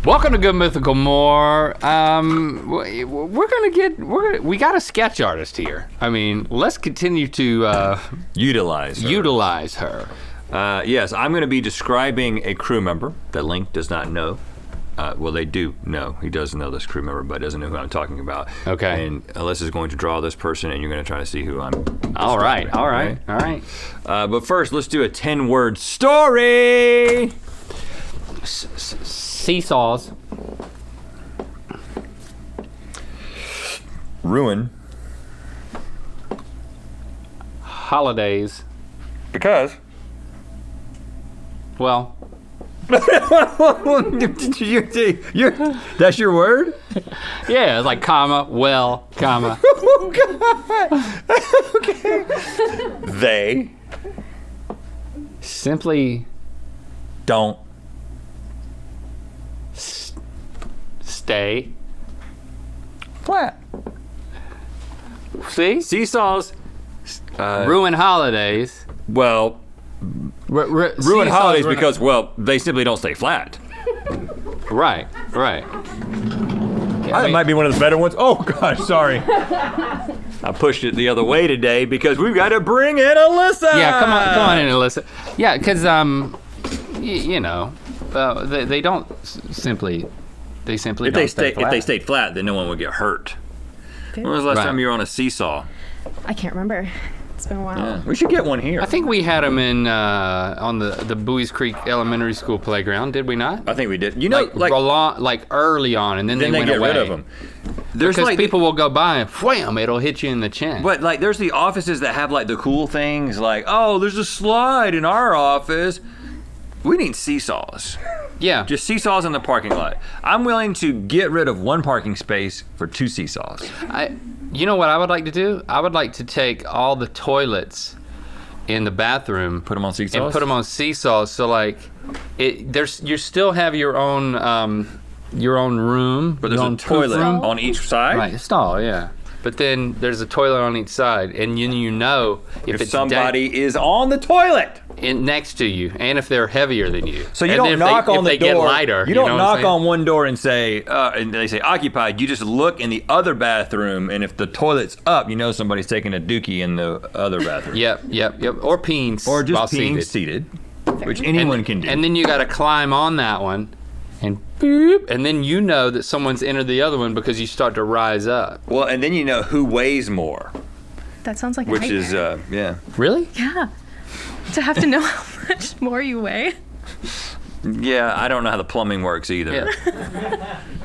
Welcome to Good Mythical More. We got a sketch artist here. I mean, let's continue to utilize her. Yes, I'm going to be describing a crew member that Link does not know. Well, they do know. He does know this crew member, but doesn't know who I'm talking about. Okay. And Alyssa is going to draw this person, and you're going to try to see who I'm. All right. But first, let's do a 10-word story. Seesaws. Ruin. Holidays. Because. Well. That's your word? Yeah, it's like comma, well, comma. Oh, God. Okay. They. Simply. Don't. Stay. Flat. See? Seesaws. Ruin holidays. Well. Ruin holidays because, well, they simply don't stay flat. Right. That might be one of the better ones. Oh, gosh, sorry. I pushed it the other way today because we've got to bring in Alyssa. Yeah, come on in, Alyssa. Yeah, because, they don't simply, they simply don't stay flat. If they stayed flat, then no one would get hurt. When was the last time you were on a seesaw? I can't remember. It's been a while. Yeah, we should get one here. I think we had them in on the Bowie's Creek Elementary School playground. Did we not? I think we did. You know, like early on, and then they went get away. rid of them. Because people will go by and wham, it'll hit you in the chin. But like, there's the offices that have like the cool things, like, oh, there's a slide in our office. We need seesaws. Yeah. Just seesaws in the parking lot. I'm willing to get rid of one parking space for 2 seesaws. You know what I would like to do? I would like to take all the toilets in the bathroom, put them on seesaws, and put them on seesaws. So like, you still have your own room, but there's a toilet on each side. Right, stall, yeah. But then there's a toilet on each side, and you know if somebody is on the toilet next to you, and if they're heavier than you. So you don't knock on the door. Get lighter, you don't knock on one door and say, and they say occupied. You just look in the other bathroom, and if the toilet's up, you know somebody's taking a dookie in the other bathroom. Yep. Or peeing. Or just peeing seated, which anyone can do. And then you got to climb on that one. And boop, and then you know that someone's entered the other one because you start to rise up. Well, and then you know who weighs more. That sounds like a nightmare. Which is, yeah. Really? Yeah. To have to know how much more you weigh. Yeah, I don't know how the plumbing works either. Yeah.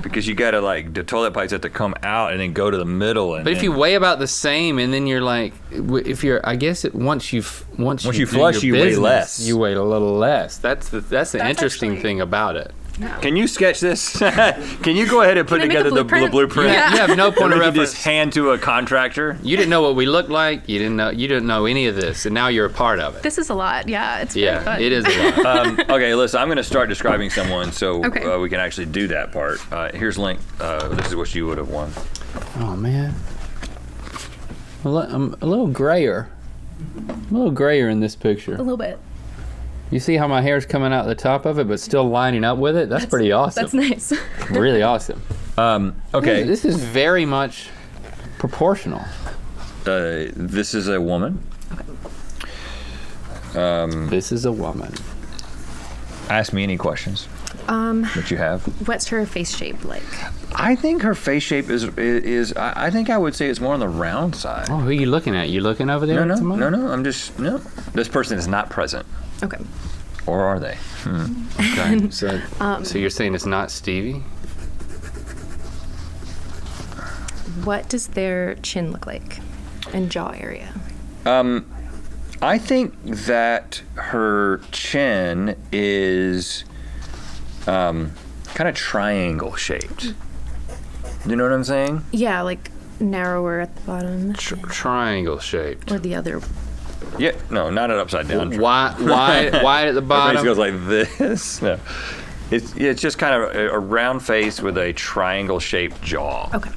Because you gotta the toilet pipes have to come out and then go to the middle. And but if you weigh about the same, and then you're like, once you flush, you weigh less. You weigh a little less. That's the interesting thing about it. No. Can you sketch this? Can you go ahead and put together the blueprint? Yeah. You have no point of reference. Just hand to a contractor. You didn't know what we looked like. You didn't know any of this, and now you're a part of it. This is a lot. Yeah, it's very fun. It is a lot. Okay, listen, I'm going to start describing someone so we can actually do that part. Here's Link. This is what you would have won. Oh man, I'm a little grayer. I'm a little grayer in this picture. A little bit. You see how my hair's coming out the top of it, but still lining up with it? That's pretty awesome. That's nice. Really awesome. Okay. This is very much proportional. This is a woman. This is a woman. Ask me any questions that you have. What's her face shape like? I think her face shape is I think I would say it's more on the round side. Oh, who are you looking at? You looking over there? No. This person is not present. Okay. Or are they? Okay. So you're saying it's not Stevie? What does their chin look like and jaw area? I think that her chin is kind of triangle shaped. You know what I'm saying? Yeah, like narrower at the bottom. Triangle shaped. Or the other. Yeah, no, not an upside down. Wide at the bottom? Her face goes like this. No. It's just kind of a round face with a triangle shaped jaw. Okay.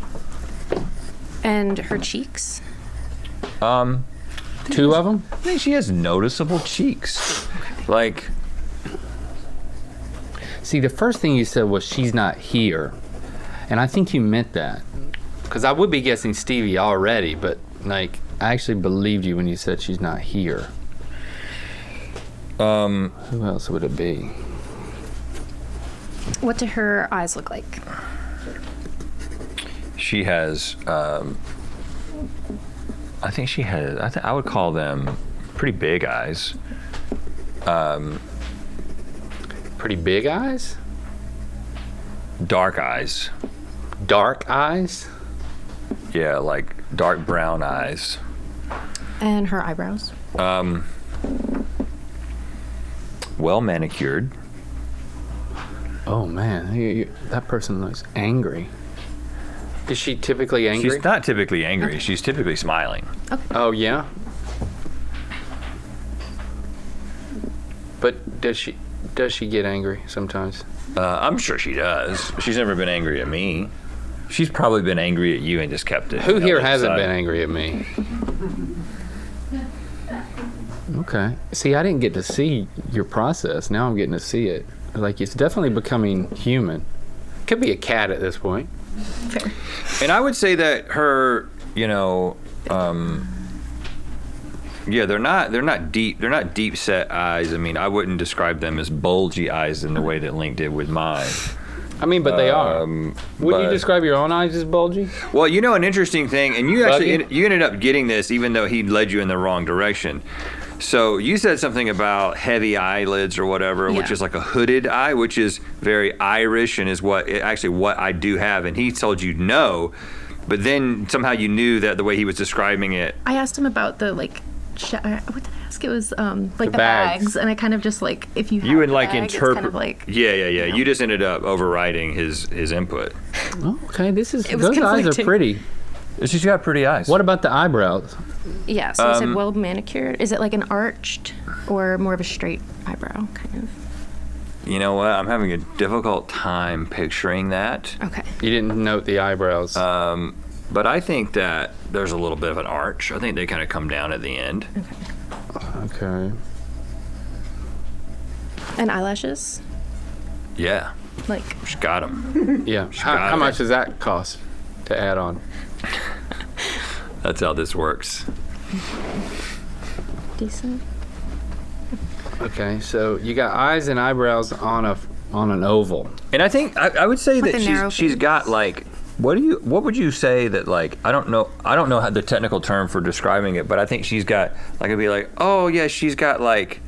And her cheeks? Two of them? I think she has noticeable cheeks. Like, See, the first thing you said was she's not here. And I think you meant that. Because I would be guessing Stevie already, but like, I actually believed you when you said she's not here. Who else would it be? What do her eyes look like? She has, I think she has, I would call them pretty big eyes. Pretty big eyes? Dark eyes. Dark eyes? Yeah, like dark brown eyes. And her eyebrows? Well manicured. Oh man, that person looks angry. Is she typically angry? She's not typically angry. Okay. She's typically smiling. Oh yeah? But does she get angry sometimes? I'm sure she does. She's never been angry at me. She's probably been angry at you and just kept it. Who here held it hasn't aside. been angry at me? Okay. See, I didn't get to see your process. Now I'm getting to see it. Like, it's definitely becoming human. Could be a cat at this point. Fair. And I would say that her, yeah, they're not deep set eyes. I mean, I wouldn't describe them as bulgy eyes in the way that Link did with mine. I mean, but they are. Would you describe your own eyes as bulgy? Well, you know, an interesting thing, and you actually Buggy? you ended up getting this even though he led you in the wrong direction. So you said something about heavy eyelids or whatever, which Yeah. is like a hooded eye, which is very Irish and is what I do have. And he told you no, but then somehow you knew that the way he was describing it. I asked him about the what did I ask? It was like the bags. bags, and I kind of just like if you You would have like the bag, it's interpret. kind of like Yeah. know. You just ended up overriding his input. Oh, okay, It was those eyes are conflicting. pretty. She's got pretty eyes. What about the eyebrows? yeah. So you said well manicured. Is it like an arched or more of a straight eyebrow kind of? You know what? I'm having a difficult time picturing that. Okay. You didn't note the eyebrows. But I think that there's a little bit of an arch. I think they kind of come down at the end. Okay. And eyelashes, Yeah, like she's got them. Yeah. got How it. much does that cost to add on? That's how this works. decent. Okay, so you got eyes and eyebrows on an oval. And I think I would say With that a narrow she's face. got like what would you say that like I don't know how the technical term for describing it, but I think she's got like I'd be like, oh yeah, she's got like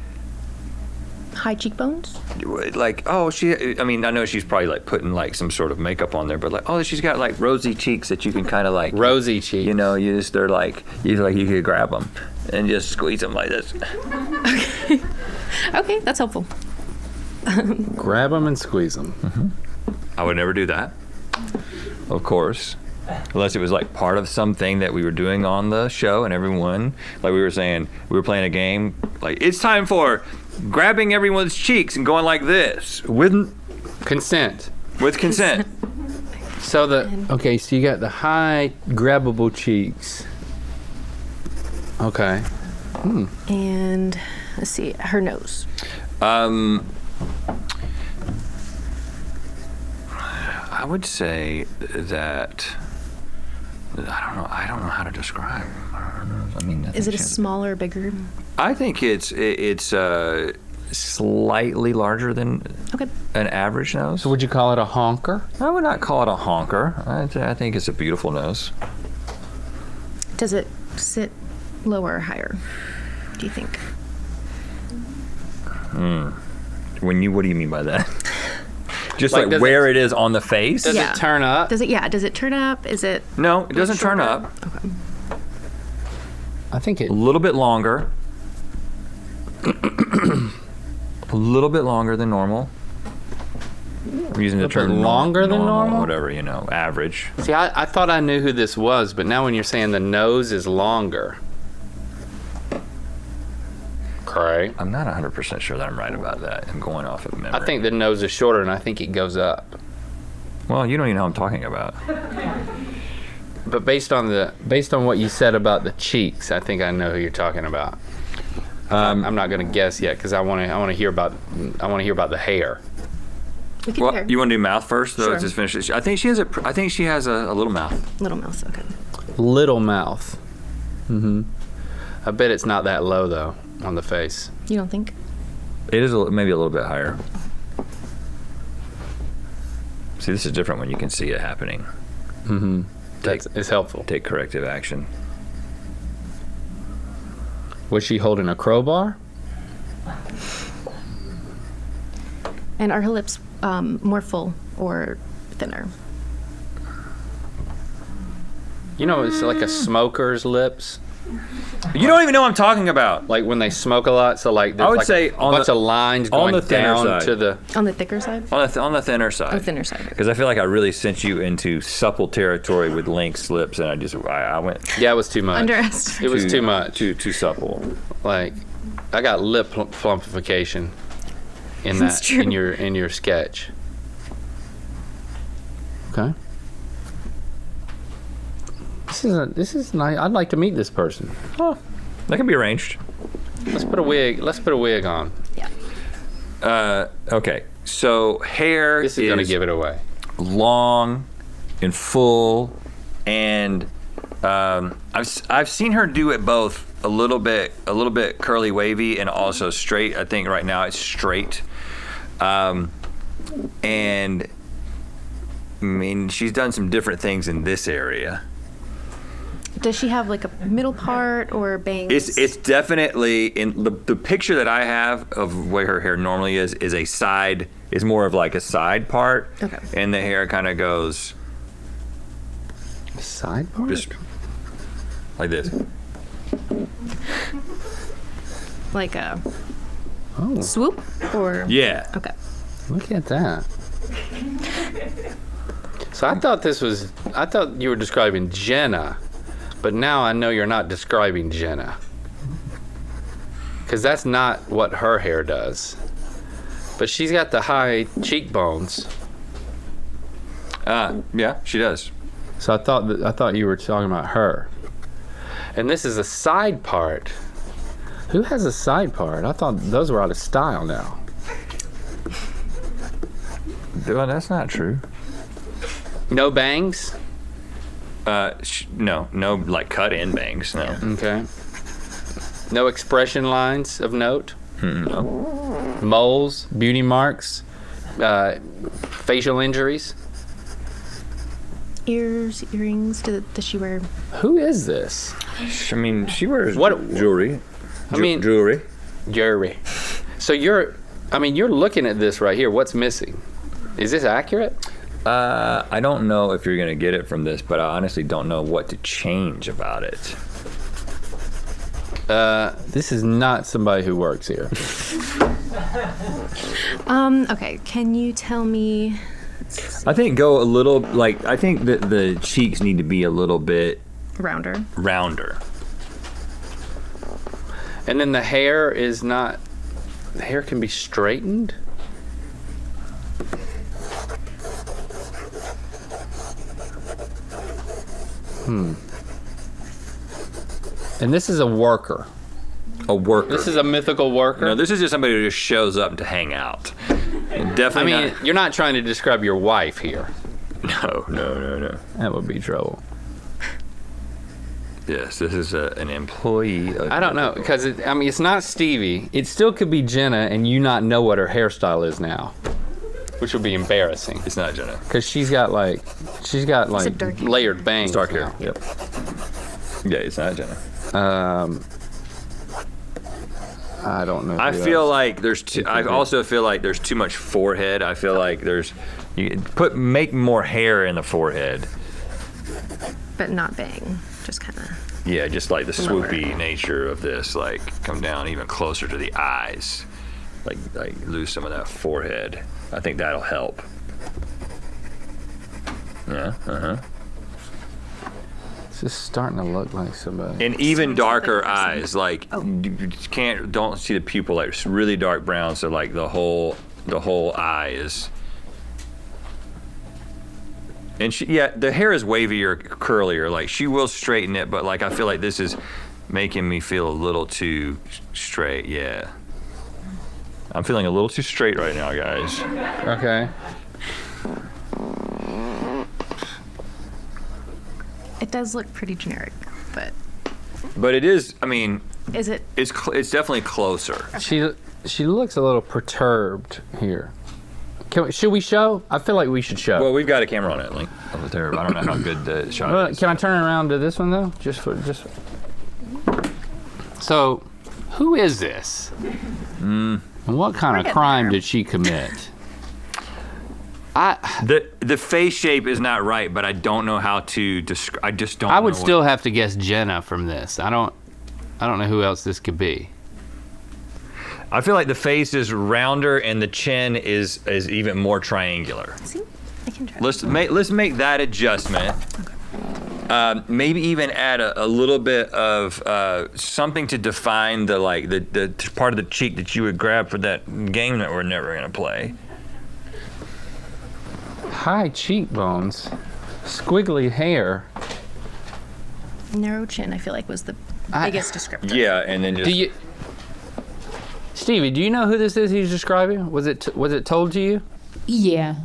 High cheekbones. I mean I know she's probably like putting like some sort of makeup on there, but like she's got like rosy cheeks that you can kind of like Rosy cheeks. you know you could grab them and just squeeze them like this. Okay, that's helpful. Grab them and squeeze them. I would never do that, of course, unless it was like part of something that we were doing on the show and everyone, like we were saying, we were playing a game, like it's time for grabbing everyone's cheeks and going like this with Consent. consent. So so you got the high grabbable cheeks. Okay. And let's see, her nose. I would say that I don't know how to describe. I mean, Is it a smaller, bigger? I think it's slightly larger than Okay. an average nose. So would you call it a honker? I would not call it a honker. I think it's a beautiful nose. Does it sit lower or higher? Do you think? What do you mean by that? Just Like, like does where it- it is on the face? Does Yeah. it turn up? Does it? Yeah. Does it turn up? Is it? No, it doesn't turn shorter? up. Okay. I think it. A little bit longer. A little bit longer than normal. I'm using the little bit term longer than normal? Whatever, average. See, I thought I knew who this was, but now when you're saying the nose is longer. Okay. I'm not 100% sure that I'm right about that. I'm going off of memory. I think the nose is shorter, and I think it goes up. Well, you don't even know what I'm talking about. But based on what you said about the cheeks, I think I know who you're talking about. I'm not going to guess yet because I want to hear about the hair. We can Well, hear. you want to do mouth first, though? Sure. Just finish it. I think she has a little mouth. Little mouse. Okay. Little mouth. I bet it's not that low though on the face. You don't think? It is maybe a little bit higher. See, this is different when you can see it happening. It's helpful. Take corrective action. Was she holding a crowbar? And are her lips more full or thinner? You know, it's like a smoker's lips. You don't even know what I'm talking about. Like when they smoke a lot, so like there's I would like say a on bunch the- of lines on going the thinner down side. to the. On the thicker side? On the thinner side. On the thinner side. Because I feel like I really sent you into supple territory with lynx lips, and I went Yeah, it was too much. Underestimated. It was too much. too supple. Like, I got lip plumpification in That's that true. in your sketch. Okay. This is nice. I'd like to meet this person. Oh, that can be arranged. Let's put a wig on. Yeah. Okay, so hair This is gonna give it away. long and full, and I've seen her do it both a little bit curly wavy and also straight. I think right now it's straight, and I mean she's done some different things in this area. Does she have like a middle part or bangs? It's definitely in the picture that I have of where her hair normally is a side, is more of like a side part. Okay. And the hair kind of goes Side part? just like this. like a Oh, swoop or? Yeah. Okay. look at that. So I thought you were describing Jenna, but now I know you're not describing Jenna. Because that's not what her hair does. But she's got the high cheekbones. Yeah, she does. So I thought you were talking about her. And this is a side part. Who has a side part? I thought those were out of style now. Well, that's not true. No bangs? No, like cut-in bangs. No. Okay. No expression lines of note? No. Moles, beauty marks, facial injuries? Ears, earrings. Does she wear? Who is this? I mean, she wears What- jewelry. I mean- jewelry. Jerry. So you're looking at this right here. What's missing? Is this accurate? I don't know if you're gonna get it from this, but I honestly don't know what to change about it. This is not somebody who works here. Okay. Can you tell me? I think go a little like I think that the cheeks need to be a little bit Rounder. rounder. And then the hair is not. The hair can be straightened. And this is a worker. A worker. This is a mythical worker. No, this is just somebody who just shows up to hang out. And I definitely mean, you're not trying to describe your wife here. No. That would be trouble. Yes, this is an employee. I don't know, because it's not Stevie. It still could be Jenna, and you not know what her hairstyle is now, which would be embarrassing. It's not Jenna. Because she's got like dark hair. layered bangs. It's dark hair. now. Yep. Yeah, it's not Jenna. I don't know. I who feel else. like there's too. I also feel like there's too much forehead. I feel like make more hair in the forehead. But not bang. Just kind of. Yeah, just like the Lower. swoopy nature of this, like come down even closer to the eyes, like lose some of that forehead. I think that'll help. Yeah. It's just starting to look like somebody. And even darker like a person. eyes, like you don't see the pupil, like it's really dark brown, so like the whole eye is. And the hair is wavy or curlier. Like she will straighten it, but like I feel like this is making me feel a little too straight. Yeah. I'm feeling a little too straight right now, guys. Okay. It does look pretty generic, But it is. I mean, is it? it's definitely closer. She looks a little perturbed here. Should we show? I feel like we should show. Well, we've got a camera on it, Link. I don't know how good the shot is. Can I turn it around to this one though? Just. So, who is this? And what kind of crime did she commit? The face shape is not right, but I don't know how to describe. I just don't. I would still have to guess Jenna from this. I don't know who else this could be. I feel like the face is rounder and the chin is even more triangular. See, I can try. Let's make that adjustment. Okay. Maybe even add a little bit of something to define the part of the cheek that you would grab for that game that we're never gonna play. High cheekbones, squiggly hair. Narrow chin, I feel like was the biggest descriptor. Yeah, and then just. Stevie, do you know who this is he's describing? Was it told to you? Yeah.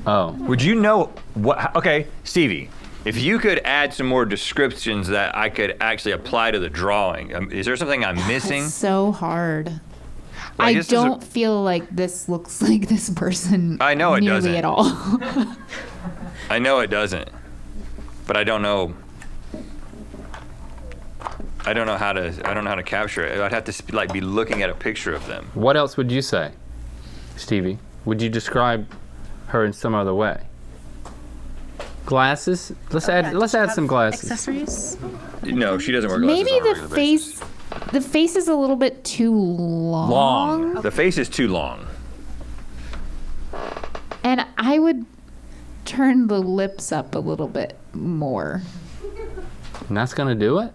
Oh. Would you know what? Okay, Stevie, if you could add some more descriptions that I could actually apply to the drawing, is there something I'm missing? It's so hard. Like, I don't feel like this looks like this person. I know it nearly doesn't at all. I know it doesn't, but I don't know. I don't know how to capture it. I'd have to be looking at a picture of them. What else would you say, Stevie? Would you describe her in some other way? Glasses? Let's add some glasses. Accessories? No, she doesn't wear glasses. Maybe on a the regular basis. the face is a little bit too long. Long. The face is too long. And I would turn the lips up a little bit more. And that's gonna do it?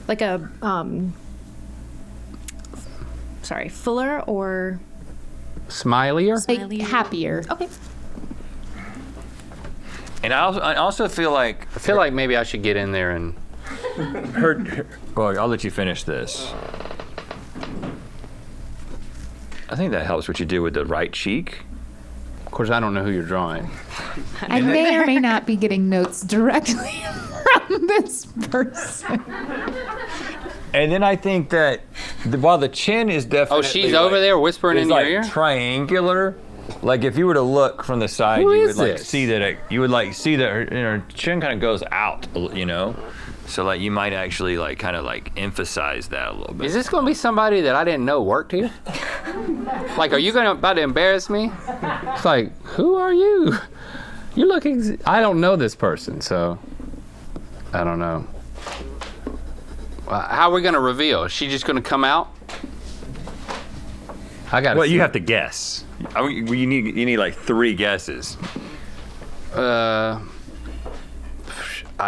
Like a fuller or Smilier? Like happier. okay. And I also feel like I feel like maybe I should get in there and her. Well, I'll let you finish this. I think that helps what you do with the right cheek. of course I don't know who you're drawing. I may or may not be getting notes directly from this person. And then I think that while the chin is definitely Oh, she's over there whispering in your ear? triangular. Like if you were to look from the side, Who you is would this? see that her chin kind of goes out, you know. So like you might actually kind of emphasize that a little bit. Is this gonna be somebody that I didn't know worked here? Like, are you about to embarrass me? It's like, who are you? You look I don't know this person, so I don't know. How are we gonna reveal? Is she just gonna come out? I got. Well, you have to guess. You need like 3 guesses. I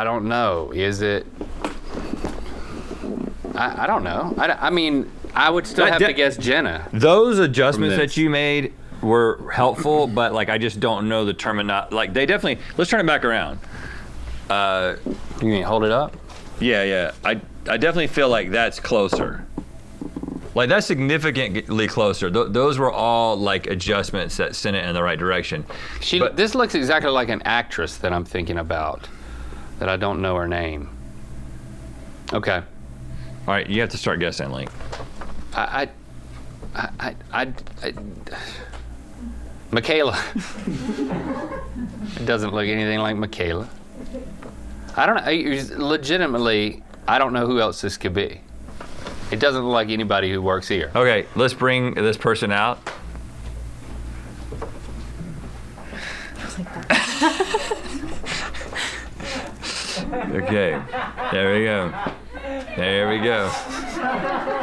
don't know. Is it? I don't know. I mean, I would still have to guess Jenna. Those adjustments that you made were helpful, but I just don't know the terminology. They definitely. Let's turn it back around. You mean hold it up? Yeah. I definitely feel like that's closer. That's significantly closer. Those were all adjustments that sent it in the right direction. This looks exactly like an actress that I'm thinking about, that I don't know her name. Okay. All right, you have to start guessing, Link. Michaela. It doesn't look anything like Michaela. I don't know. Legitimately, I don't know who else this could be. It doesn't look like anybody who works here. Okay, let's bring this person out. Okay, there we go. There we go.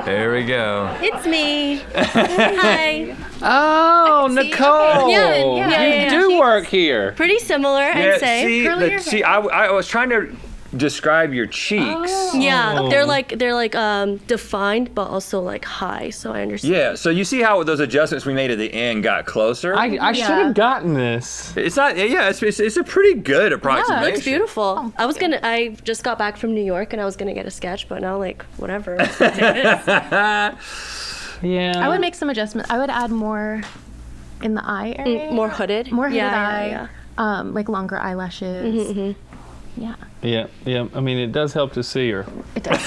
There we go. It's me. Hi. Oh, Nicole! Okay. Yeah, you do work here. Pretty similar, I'd say. See, I was trying to describe your cheeks. Yeah, they're defined, but also high. So I understand. Yeah, so you see how those adjustments we made at the end got closer? I should have gotten this. It's not. Yeah, it's a pretty good approximation. Yeah, it looks beautiful. I just got back from New York and I was gonna get a sketch, but now whatever. Yeah. I would make some adjustments. I would add more in the eye area. More hooded. More hooded Yeah. eye. Like longer eyelashes. Yeah. Yeah. I mean, it does help to see her. It does.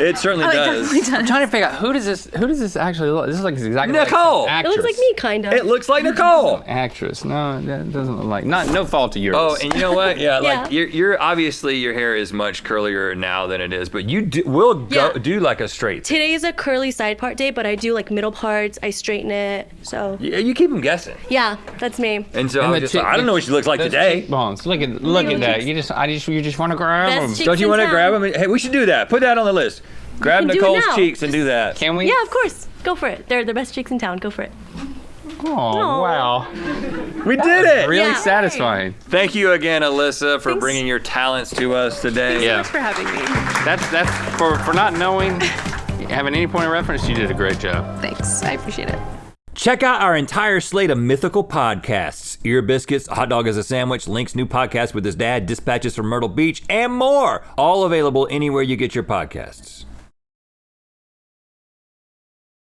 It certainly does. I'm trying to figure out who does this actually look? This looks exactly Nicole! like It looks like me, kind of. It looks like Nicole. actress. No, that doesn't look like. No fault of yours. Oh, and you know what? Yeah, like Yeah. you're obviously your hair is much curlier now than it is, but you will go Yeah. do like a straight. Today is a curly side part day, but I do like middle parts. I straighten it. So Yeah, you keep them guessing. yeah, that's me. And so I And was the just like, I don't know what she looks like those today. cheekbones. Look at that. You just want to grab Best them. cheek- Don't you in want to town. grab them? Hey, we should do that. Put that on the list. Grab can do it Nicole's now. cheeks and do that. Can we? Yeah, of course. Go for it. They're the best cheeks in town. Go for it. Oh, wow. We did it. Really Yeah. satisfying. Thank you again, Alyssa, for Thanks. bringing your talents to us today. Yeah. Thanks for having me. That's for not knowing, having any point of reference. You did a great job. Thanks. I appreciate it. Check out our entire slate of Mythical podcasts. Ear Biscuits, Hot Dog as a Sandwich, Link's new podcast with his dad, Dispatches from Myrtle Beach, and more. All available anywhere you get your podcasts.